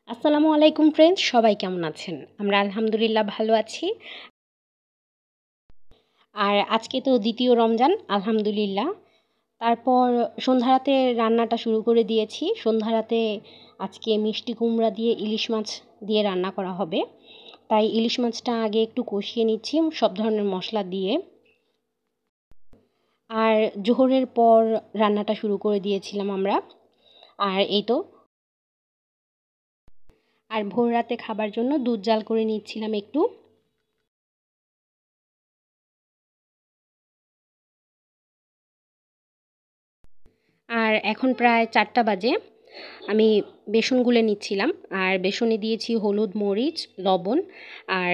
আসসালামু আলাইকুম ফ্রেন্ডস, সবাই কেমন আছেন? আমরা আলহামদুলিল্লাহ ভালো আছি। আর আজকে তো দ্বিতীয় রমজান আলহামদুলিল্লাহ। তারপর সন্ধ্যারাতে রান্নাটা শুরু করে দিয়েছি। সন্ধ্যারাতে আজকে মিষ্টি কুমড়া দিয়ে ইলিশ মাছ দিয়ে রান্না করা হবে। তাই ইলিশ মাছটা আগে একটু কষিয়ে নিচ্ছি সব ধরনের মশলা দিয়ে। আর জোহরের পর রান্নাটা শুরু করে দিয়েছিলাম আমরা। আর এই তো আর ভোর রাতে খাবার জন্য দুধ জাল করে নিচ্ছিলাম একটু। আর এখন প্রায় 4টা বাজে। আমি বেসন গুলে নিচ্ছিলাম। আর বেসনে দিয়েছি হলুদ, মরিচ, লবণ আর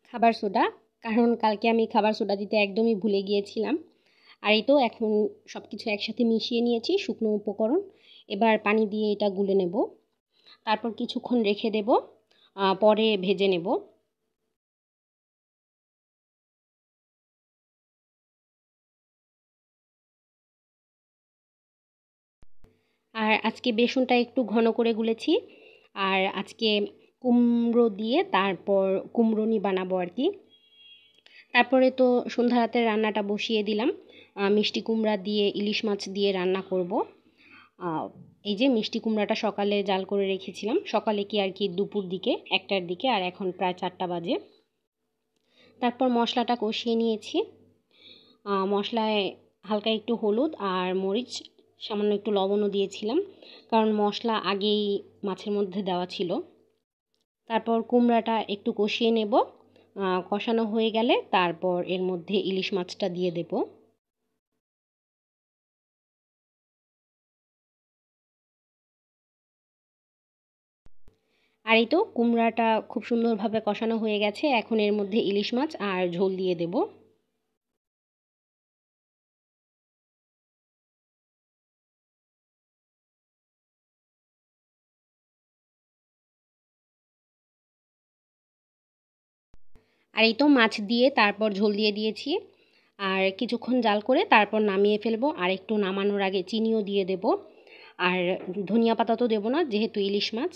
খাবার সোডা। কারণ কালকে আমি খাবার সোডা দিতে একদমই ভুলে গিয়েছিলাম। আর এই তো এখন সব কিছু একসাথে মিশিয়ে নিয়েছি শুকনো উপকরণ। এবার পানি দিয়ে এটা গুলে নেব। তারপর কিছুক্ষণ রেখে দেব, পরে ভেজে নেব। আর আজকে বেসনটা একটু ঘন করে গুলেছি। আর আজকে কুমড়ো দিয়ে তারপর কুমড়োনি বানাবো আর কি। তারপরে তো সন্ধ্যা রাতের রান্নাটা বসিয়ে দিলাম। মিষ্টি কুমড়া দিয়ে ইলিশ মাছ দিয়ে রান্না করব। এই যে মিষ্টি কুমড়াটা সকালে জাল করে রেখেছিলাম। সকালে কি আর কি, দুপুর দিকে 1টার দিকে, আর এখন প্রায় 4টা বাজে। তারপর মশলাটা কষিয়ে নিয়েছি। মশলায় হালকা একটু হলুদ আর মরিচ, সামান্য একটু লবণও দিয়েছিলাম, কারণ মশলা আগেই মাছের মধ্যে দেওয়া ছিল। তারপর কুমড়াটা একটু কষিয়ে নেব। কষানো হয়ে গেলে তারপর এর মধ্যে ইলিশ মাছটা দিয়ে দেব। আর এই তো কুমড়াটা খুব সুন্দরভাবে কষানো হয়ে গেছে। এখন এর মধ্যে ইলিশ মাছ আর ঝোল দিয়ে দেব। আর এই তো মাছ দিয়ে তারপর ঝোল দিয়ে দিয়েছি। আর কিছুক্ষণ জাল করে তারপর নামিয়ে ফেলবো। আর একটু নামানোর আগে চিনিও দিয়ে দেব। আর ধনিয়া পাতা তো দেবো না, যেহেতু ইলিশ মাছ।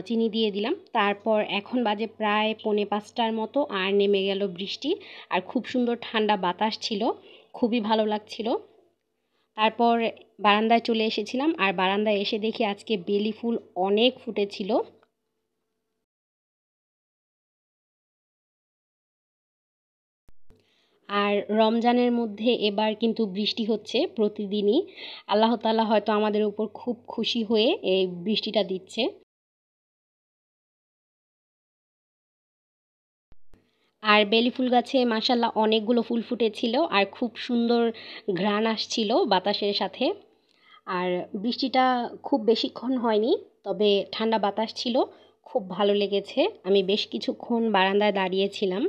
চিনি দিয়ে দিলাম। তারপর এখন বাজে প্রায় 4:45টার মতো, আর নেমে গেল বৃষ্টি। আর খুব সুন্দর ঠান্ডা বাতাস ছিল, খুবই ভালো লাগছিল। তারপর বারান্দায় চলে এসেছিলাম। আর বারান্দায় এসে দেখি আজকে বেলি ফুল অনেক ফুটেছিল। আর রমজানের মধ্যে এবার কিন্তু বৃষ্টি হচ্ছে প্রতিদিনই। আল্লাহ তাআলা হয়তো আমাদের উপর খুব খুশি হয়ে এই বৃষ্টিটা দিচ্ছে। আর বেলি ফুল গাছে মাশাআল্লাহ অনেকগুলো ফুল ফুটেছিল, আর খুব সুন্দর ঘ্রাণ আসছিল বাতাসের সাথে। আর বৃষ্টিটা খুব বেশিক্ষণ হয়নি, তবে ঠান্ডা বাতাস ছিল, খুব ভালো লেগেছে। আমি বেশ কিছুক্ষণ বারান্দায় দাঁড়িয়েছিলাম।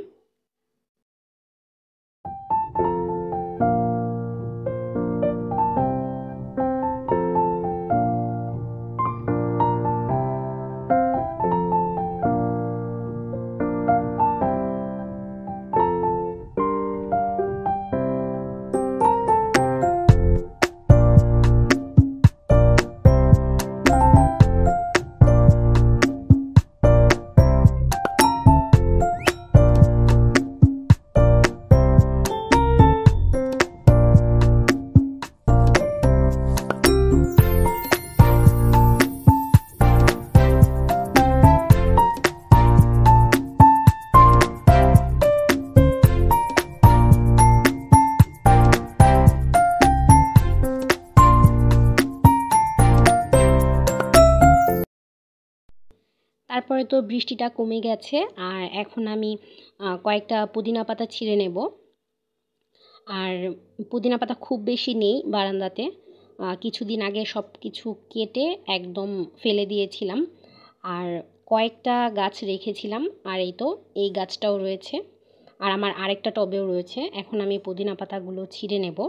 তারপরে তো বৃষ্টিটা কমে গেছে। আর এখন আমি কয়েকটা পুদিনা পাতা ছিঁড়ে নেব। আর পুদিনা পাতা খুব বেশি নেই বারান্দাতে। কিছুদিন আগে সব কিছু কেটে একদম ফেলে দিয়েছিলাম। আর কয়েকটা গাছ রেখেছিলাম। আর এই তো এই গাছটাও রয়েছে। আর আমার আরেকটা টবেও রয়েছে। এখন আমি পুদিনা পাতাগুলো ছিঁড়ে নেব।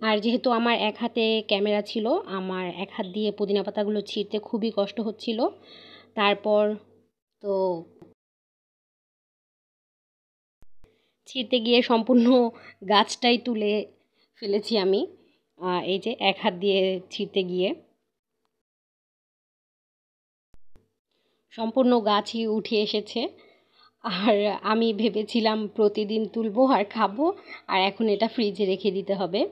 আর যেহেতু আমার এক হাতে ক্যামেরা ছিল, আমার এক হাত দিয়ে পুদিনা পাতাগুলো ছিঁড়তে খুবই কষ্ট হচ্ছিল। তারপর তো ছিঁড়তে গিয়ে সম্পূর্ণ গাছটাই তুলে ফেলেছি আমি, এই যে এক হাত দিয়ে ছিঁড়তে গিয়ে। সম্পূর্ণ গাছই উঠে এসেছে। আর আমি ভেবেছিলাম প্রতিদিন তুলবো আর খাবো, আর এখন এটা ফ্রিজে রেখে দিতে হবে।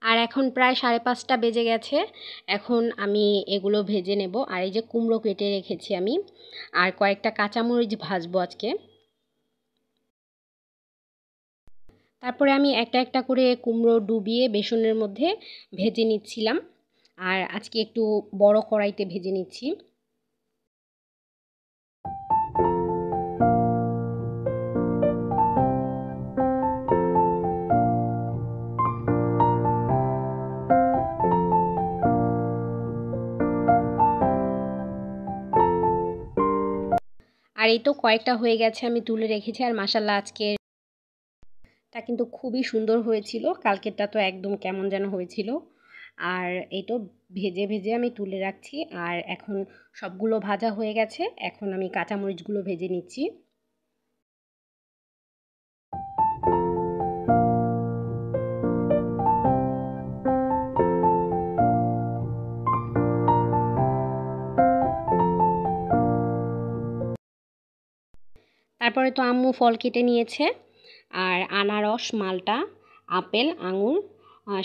আর এখন প্রায় 5:30 বেজে গেছে। এখন আমি এগুলো ভেজে নেব। আর এই যে কুমড়ো কেটে রেখেছি আমি, আর কয়েকটা কাঁচামরিচ ভাজবো আজকে। তারপরে আমি একটা একটা করে কুমড়ো ডুবিয়ে বেসনের মধ্যে ভেজে নিচ্ছিলাম। আর আজকে একটু বড় কড়াইতে ভেজে নিচ্ছি। আর এই তো কয়েকটা হয়ে গেছে, আমি তুলে রেখেছি। আর মাশাআল্লাহ আজকেরটা কিন্তু খুবই সুন্দর হয়েছিল। কালকেরটা তো একদম কেমন যেন হয়েছিল। আর এই তো ভেজে ভেজে আমি তুলে রাখছি। আর এখন সবগুলো ভাজা হয়ে গেছে, এখন আমি কাঁচামরিচগুলো ভেজে নিচ্ছি। তারপরে তো আম্মু ফল কেটে নিয়েছে, আর আনারস, মালটা, আপেল, আঙুর,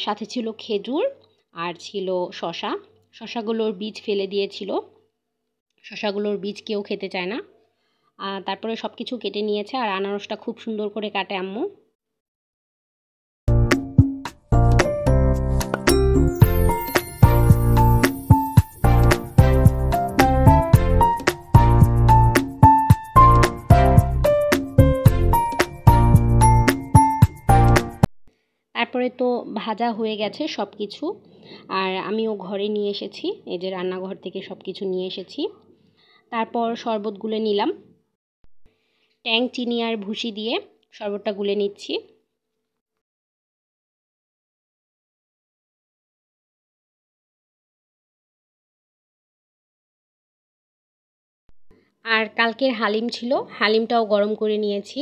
সাথে ছিল খেজুর, আর ছিল শসা। শসাগুলোর বীজ ফেলে দিয়েছিল, শসাগুলোর বীজ কেউ খেতে চায় না। তারপরে সব কিছু কেটে নিয়েছে, আর আনারসটা খুব সুন্দর করে কাটে আম্মু। তারপরে তো ভাজা হয়ে গেছে সব কিছু, আর আমিও ঘরে নিয়ে এসেছি। এই যে রান্নাঘর থেকে সব কিছু নিয়ে এসেছি। তারপর শরবত গুলে নিলাম। ট্যাং, চিনি আর ভুসি দিয়ে শরবতটা গুলে নিচ্ছি। আর কালকের হালিম ছিল, হালিমটাও গরম করে নিয়েছি।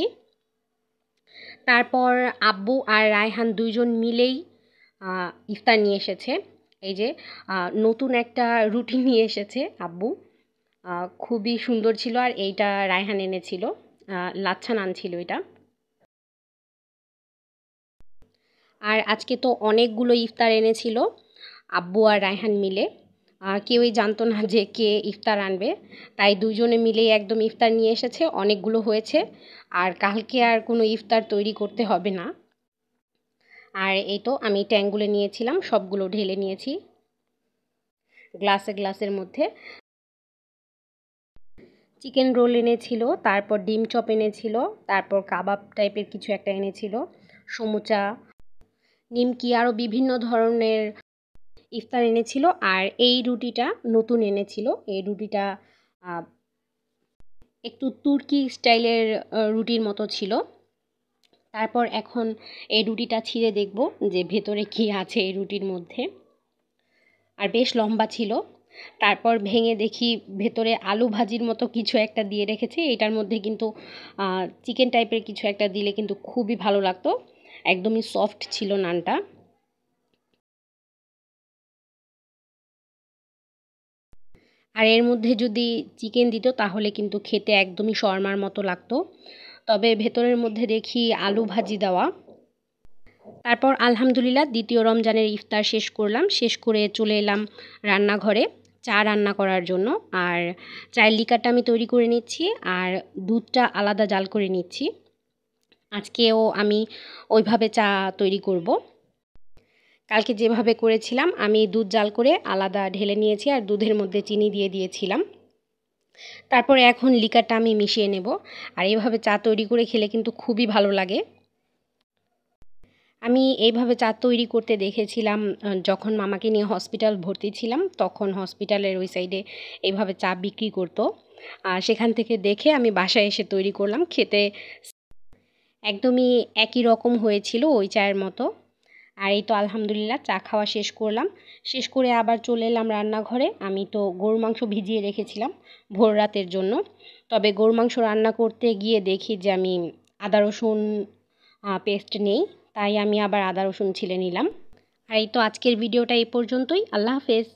তারপর আব্বু আর রায়হান দুইজন মিলেই ইফতার নিয়ে এসেছে। এই যে নতুন একটা রুটি নিয়ে এসেছে আব্বু, খুবই সুন্দর ছিল। আর এইটা রায়হান এনেছিল, লাচ্ছা নান ছিল এটা। আর আজকে তো অনেকগুলো ইফতার এনেছিল আব্বু আর রায়হান মিলে। কেউই জানতো না যে কে ইফতার আনবে, তাই দুজনে মিলেই একদম ইফতার নিয়ে এসেছে, অনেকগুলো হয়েছে। আর কালকে আর কোনো ইফতার তৈরি করতে হবে না। আর এই তো আমি ট্যাংগুলো নিয়েছিলাম, সবগুলো ঢেলে নিয়েছি গ্লাসে গ্লাসের মধ্যে। চিকেন রোল এনেছিল, তারপর ডিম চপ এনেছিল, তারপর কাবাব টাইপের কিছু একটা এনেছিল, সমুচা, নিমকি, আরও বিভিন্ন ধরনের ইফতার এনেছিল। আর এই রুটিটা নতুন এনেছিল, এই রুটিটা একটু তুর্কি স্টাইলের রুটির মতো ছিল। তারপর এখন এই রুটিটা ছিঁড়ে দেখব যে ভেতরে কী আছে এই রুটির মধ্যে। আর বেশ লম্বা ছিল। তারপর ভেঙে দেখি ভেতরে আলু ভাজির মতো কিছু একটা দিয়ে রেখেছে। এটার মধ্যে কিন্তু চিকেন টাইপের কিছু একটা দিলে কিন্তু খুবই ভালো লাগতো। একদমই সফট ছিল নানটা। আর এর মধ্যে যদি চিকেন দিত তাহলে কিন্তু খেতে একদমই শর্মার মতো লাগতো। তবে ভেতরের মধ্যে দেখি আলু ভাজি দেওয়া। তারপর আলহামদুলিল্লাহ দ্বিতীয় রমজানের ইফতার শেষ করলাম। শেষ করে চলে এলাম রান্নাঘরে চা রান্না করার জন্য। আর চায়ের লিকারটা আমি তৈরি করে নিচ্ছি, আর দুধটা আলাদা জাল করে নিচ্ছি। আজকেও আমি ওইভাবে চা তৈরি করব। কালকে যেভাবে করেছিলাম আমি দুধ জাল করে আলাদা ঢেলে নিয়েছি, আর দুধের মধ্যে চিনি দিয়ে দিয়েছিলাম। তারপরে এখন লিকারটা আমি মিশিয়ে নেব। আর এইভাবে চা তৈরি করে খেলে কিন্তু খুবই ভালো লাগে। আমি এইভাবে চা তৈরি করতে দেখেছিলাম যখন মামাকে নিয়ে হসপিটাল ভর্তি ছিলাম, তখন হসপিটালের ওই সাইডে এইভাবে চা বিক্রি করতো। সেখান থেকে দেখে আমি বাসায় এসে তৈরি করলাম। খেতে একদমই একই রকম হয়েছিল ওই চায়ের মতো। আর এই তো আলহামদুলিল্লাহ চা খাওয়া শেষ করলাম। শেষ করে আবার চলে এলাম রান্নাঘরে। আমি তো গরুর মাংস ভিজিয়ে রেখেছিলাম ভোর রাতের জন্য। তবে গরুর মাংস রান্না করতে গিয়ে দেখি যে আমি আদা রসুন পেস্ট নেই, তাই আমি আবার আদা রসুন ছিলে নিলাম। আর এই তো আজকের ভিডিওটা এই পর্যন্তই। আল্লাহ হাফেজ।